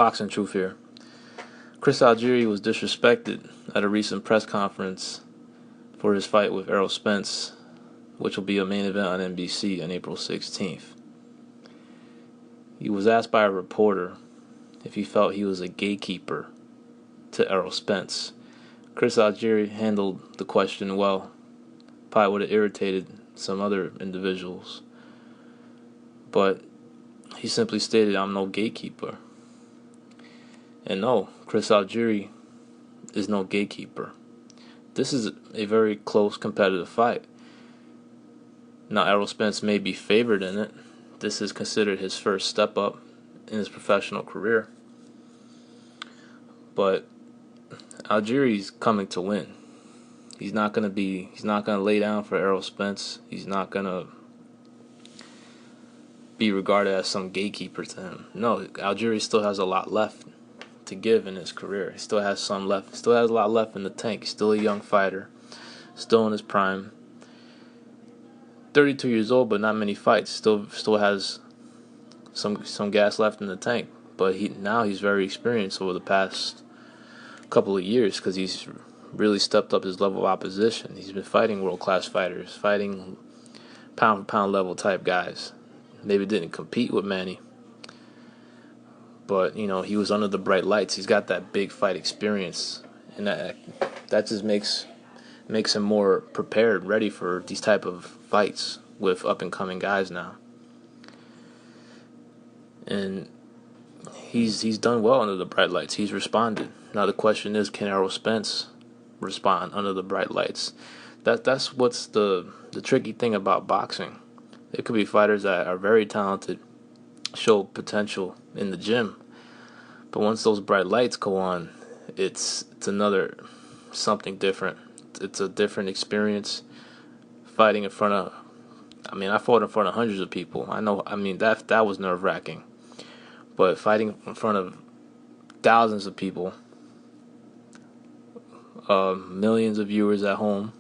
Boxing truth here. Chris Algieri was disrespected at a recent press conference for his fight with Errol Spence, which will be a main event on NBC on April 16th. He was asked by a reporter if he felt he was a gatekeeper to Errol Spence. Chris Algieri handled the question well. Probably would have irritated some other individuals. But he simply stated, "I'm no gatekeeper." And no, Chris Algieri is no gatekeeper. This is a very close competitive fight. Now, Errol Spence may be favored in it. This is considered his first step up in his professional career. But Algieri's coming to win. He's not gonna lay down for Errol Spence. He's not gonna be regarded as some gatekeeper to him. No, Algieri still has a lot left to give in his career. He still has some left. Still has a lot left in the tank. He's still a young fighter, still in his prime. 32 years old, but not many fights. Still has some gas left in the tank. But he's very experienced over the past couple of years because he's really stepped up his level of opposition. He's been fighting world-class fighters, fighting pound-for-pound level type guys. Maybe didn't compete with Manny, but he was under the bright lights. He's got that big fight experience, and that just makes him more prepared, ready for these type of fights with up-and-coming guys now. And he's done well under the bright lights. He's responded. Now the question is, can Errol Spence respond under the bright lights? That's what's the tricky thing about boxing. There could be fighters that are very talented, show potential in the gym, but once those bright lights go on, it's another something different. It's a different experience fighting in front of. I fought in front of hundreds of people. That was nerve-wracking, but fighting in front of thousands of people, millions of viewers at home,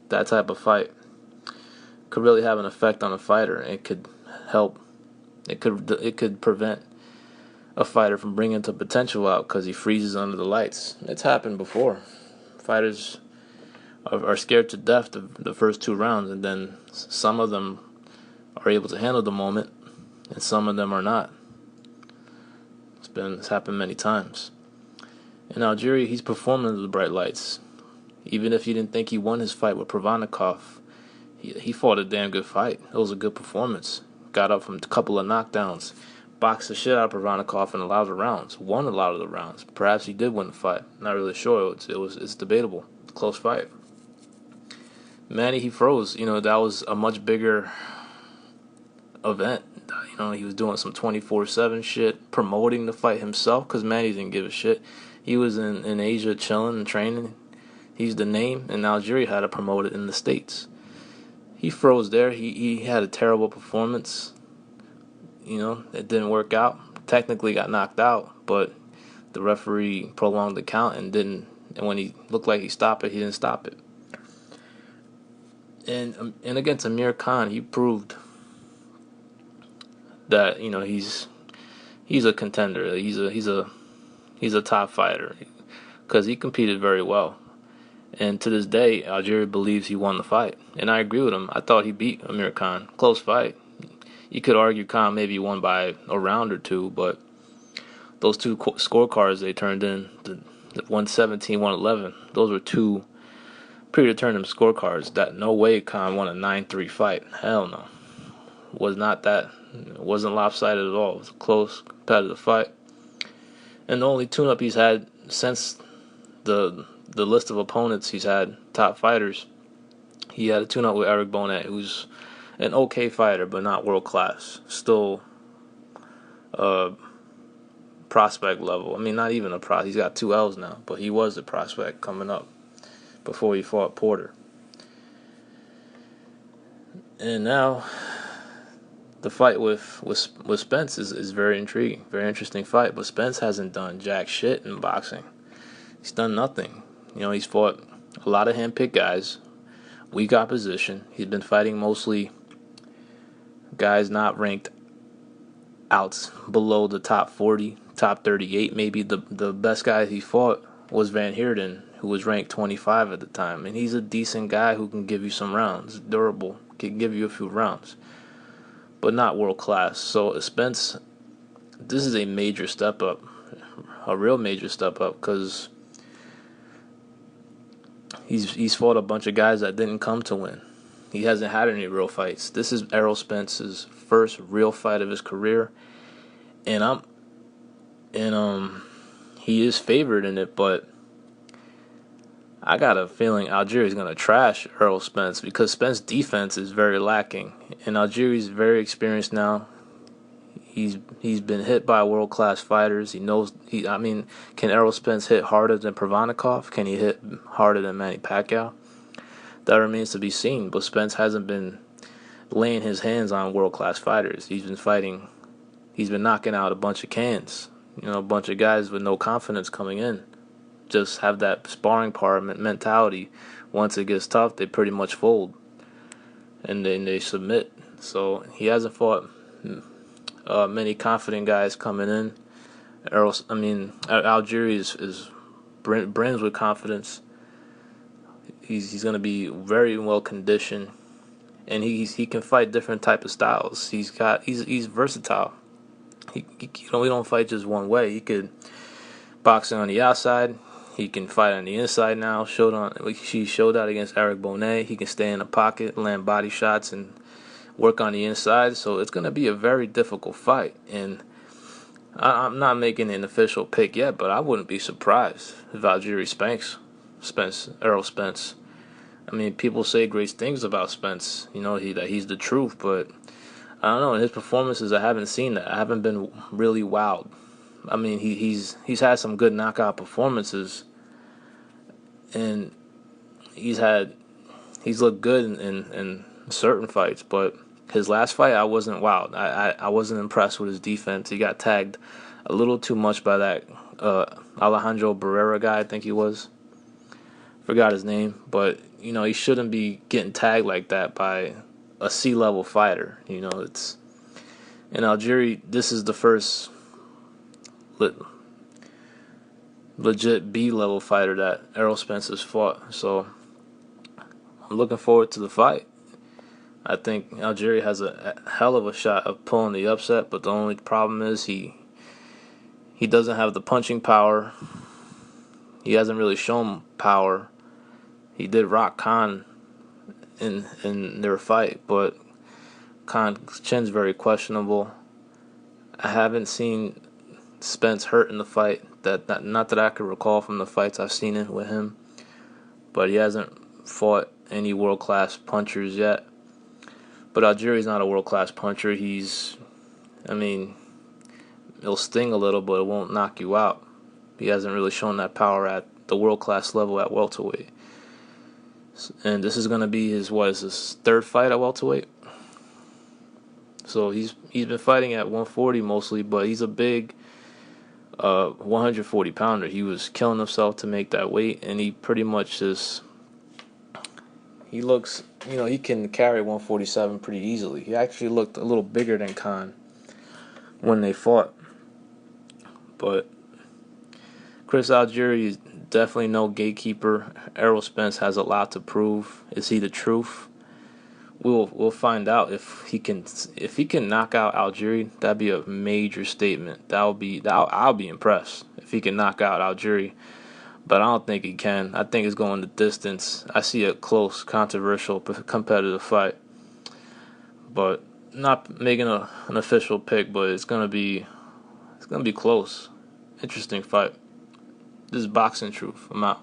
that type of fight could really have an effect on a fighter. It could help. It could prevent a fighter from bringing the potential out because he freezes under the lights. It's happened before. Fighters are scared to death the first two rounds, and then some of them are able to handle the moment, and some of them are not. It's happened many times. In Algieri, he's performing under the bright lights. Even if you didn't think he won his fight with Provannikov, he fought a damn good fight. It was a good performance. Got up from a couple of knockdowns, boxed the shit out of Provannikov in a lot of the rounds. Won a lot of the rounds. Perhaps he did win the fight. Not really sure. It's debatable. Close fight. Manny, he froze. That was a much bigger event. He was doing some 24/7 shit, promoting the fight himself because Manny didn't give a shit. He was in Asia chilling and training. He's the name, and Algieri had to promote it in the States. He froze there. He had a terrible performance. It didn't work out. Technically got knocked out, but the referee prolonged the count and when he looked like he stopped it, he didn't stop it. And against Amir Khan, he proved that he's a contender. He's a top fighter because he competed very well. And to this day, Algieri believes he won the fight. And I agree with him. I thought he beat Amir Khan. Close fight. You could argue Khan maybe won by a round or two, but those two scorecards they turned in, the 117, 111, those were two predetermined scorecards. That no way Khan won a 9-3 fight. Hell no. It wasn't lopsided at all. It was a close, competitive fight. And the only tune-up he's had since the list of opponents he's had, top fighters, he had a tune-up with Eric Bonet, who's an okay fighter, but not world-class. Still prospect level. Not even a pro. He's got 2 L's now, but he was a prospect coming up before he fought Porter. And now the fight with Spence is very intriguing, very interesting fight. But Spence hasn't done jack shit in boxing. He's done nothing. He's fought a lot of hand-picked guys, weak opposition. He's been fighting mostly guys not ranked out below the top 40, top 38 maybe. The best guy he fought was Van Heerden, who was ranked 25 at the time, and he's a decent guy who can give you some rounds, durable, can give you a few rounds, but not world class. So Spence, this is a major step up, a real major step up, because he's fought a bunch of guys that didn't come to win. He hasn't had any real fights. This is Errol Spence's first real fight of his career, and he is favored in it, but I got a feeling Algieri is gonna trash Errol Spence because Spence's defense is very lacking, and Algieri's very experienced now. He's been hit by world class fighters. He knows can Errol Spence hit harder than Provodnikov? Can he hit harder than Manny Pacquiao? That remains to be seen. But Spence hasn't been laying his hands on world class fighters. He's been knocking out a bunch of cans. A bunch of guys with no confidence coming in. Just have that sparring partner mentality. Once it gets tough, they pretty much fold, and then they submit. So he hasn't fought many confident guys coming in. Algieri is brims with confidence. He's going to be very well conditioned, and he can fight different type of styles. He's versatile. We don't fight just one way. He could boxing on the outside. He can fight on the inside now. He showed out against Eric Bonet. He can stay in the pocket, land body shots, and work on the inside. So it's going to be a very difficult fight. And I'm not making an official pick yet, but I wouldn't be surprised if Algieri spanks Errol Spence. People say great things about Spence. That he's the truth, but I don't know. In his performances, I haven't seen that. I haven't been really wowed. He's had some good knockout performances, and he's looked good in certain fights. But his last fight, I wasn't wowed. I wasn't impressed with his defense. He got tagged a little too much by that Alejandro Barrera guy, I think he was. Forgot his name, but he shouldn't be getting tagged like that by a C-level fighter. It's in Algieri. This is the first legit B-level fighter that Errol Spence has fought. So I'm looking forward to the fight. I think Algieri has a hell of a shot of pulling the upset, but the only problem is he doesn't have the punching power. He hasn't really shown power. He did rock Khan in their fight, but Khan's chin's very questionable. I haven't seen Spence hurt in the fight. Not that I could recall from the fights I've seen it with him, but he hasn't fought any world class punchers yet. But Algieri's not a world class puncher. It'll sting a little, but it won't knock you out. He hasn't really shown that power at the world class level at welterweight. And this is going to be his third fight at welterweight. So he's been fighting at 140 mostly, but he's a big 140 pounder. He was killing himself to make that weight, and he pretty much he looks, he can carry 147 pretty easily. He actually looked a little bigger than Khan when they fought. But Chris Algieri is definitely no gatekeeper. Errol Spence has a lot to prove. Is he the truth? We'll find out if he can knock out Algieri. That'd be a major statement. I'll be impressed if he can knock out Algieri, but I don't think he can. I think it's going the distance. I see a close, controversial, competitive fight, but not making an official pick. But it's gonna be close. Interesting fight. This is Boxing Truth. I'm out.